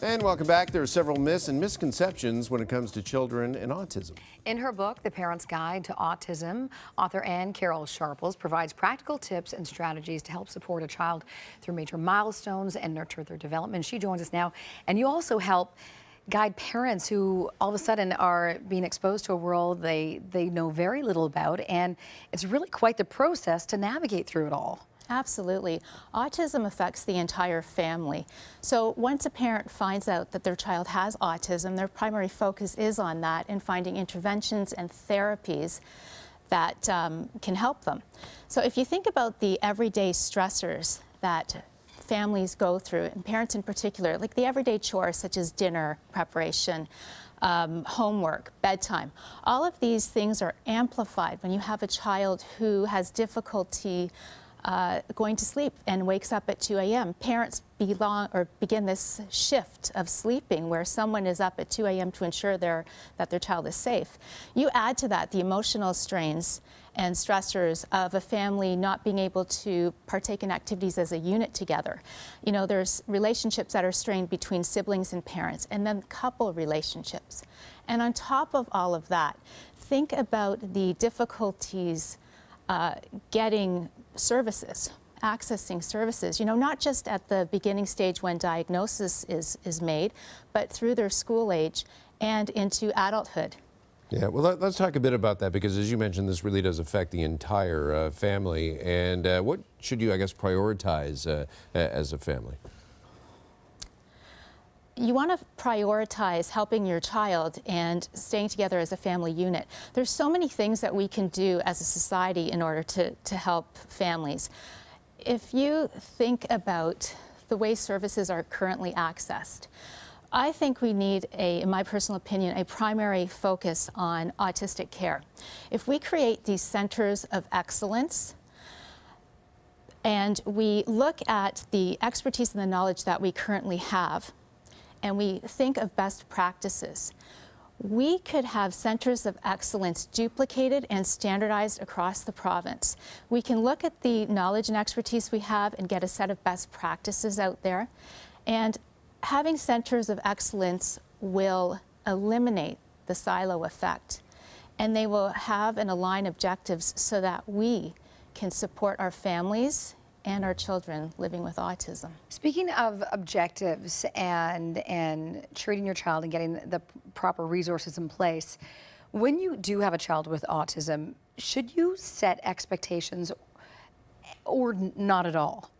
And welcome back. There are several myths and misconceptions when it comes to children and autism. In her book, The Parent's Guide to Autism, author Carolyn Sharples provides practical tips and strategies to help support a child through major milestones and nurture their development. She joins us now, and you also help guide parents who all of a sudden are being exposed to a world they know very little about, and it's really quite the process to navigate through it all. Absolutely. Autism affects the entire family. So once a parent finds out that their child has autism, their primary focus is on that and finding interventions and therapies that can help them. So if you think about the everyday stressors that families go through, and parents in particular, like the everyday chores such as dinner preparation, homework, bedtime, all of these things are amplified when you have a child who has difficulty going to sleep and wakes up at 2 a.m. Parents begin this shift of sleeping where someone is up at 2 a.m. to ensure that their child is safe. You add to that the emotional strains and stressors of a family not being able to partake in activities as a unit together. You know, there's relationships that are strained between siblings and parents, and then couple relationships. And on top of all of that, think about the difficulties getting services, accessing services, you know, not just at the beginning stage when diagnosis is made, but through their school age and into adulthood. Yeah, well, let's talk a bit about that, because as you mentioned, this really does affect the entire family. And what should you, I guess, prioritize as a family? You want to prioritize helping your child and staying together as a family unit. There's so many things that we can do as a society in order to help families. If you think about the way services are currently accessed, I think we need, in my personal opinion, a primary focus on autistic care. If we create these centers of excellence, and we look at the expertise and the knowledge that we currently have, and we think of best practices, we could have centers of excellence duplicated and standardized across the province. We can look at the knowledge and expertise we have and get a set of best practices out there. And having centers of excellence will eliminate the silo effect, and they will have and align objectives so that we can support our families and our children living with autism. Speaking of objectives and treating your child and getting the proper resources in place, when you do have a child with autism, should you set expectations or not at all?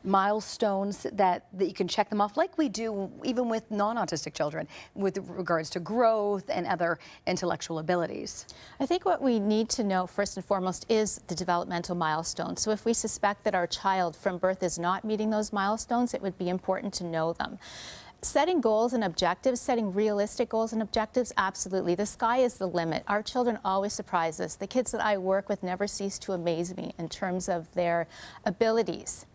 Milestones that you can check them off like we do even with non-autistic children with regards to growth and other intellectual abilities? I think what we need to know first and foremost is the developmental milestones. So if we suspect that our child from birth is not meeting those milestones, it would be important to know them. Setting goals and objectives, setting realistic goals and objectives, absolutely. The sky is the limit. Our children always surprise us. The kids that I work with never cease to amaze me in terms of their abilities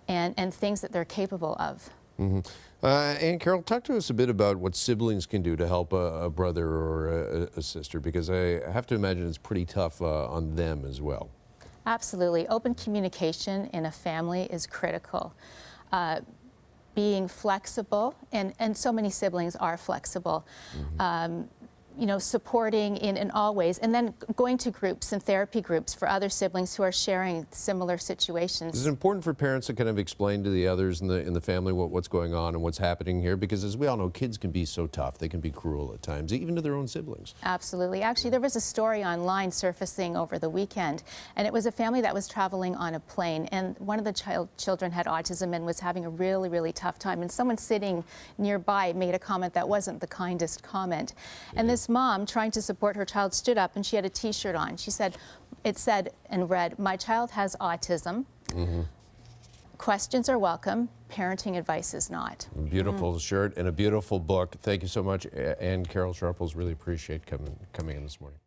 and things that they're capable of. Mm-hmm. And Carol, talk to us a bit about what siblings can do to help a brother or a sister, because I have to imagine it's pretty tough on them as well. Absolutely. Open communication in a family is critical. Being flexible, and so many siblings are flexible. Mm-hmm. You know, supporting in all ways, and then going to groups and therapy groups for other siblings who are sharing similar situations. Is it important for parents to kind of explain to the others in the family what's going on and what's happening here? Because as we all know, kids can be so tough. They can be cruel at times, even to their own siblings. Absolutely. Actually, there was a story online surfacing over the weekend, and it was a family that was traveling on a plane, and one of the children had autism and was having a really, really tough time, and someone sitting nearby made a comment that wasn't the kindest comment. And this mom, trying to support her child, stood up, and she had a t-shirt on. She said, it said and read, "My child has autism. Mm-hmm. Questions are welcome. Parenting advice is not." Beautiful shirt and a beautiful book. Thank you so much, Anne Carol Sharples. Really appreciate coming in this morning.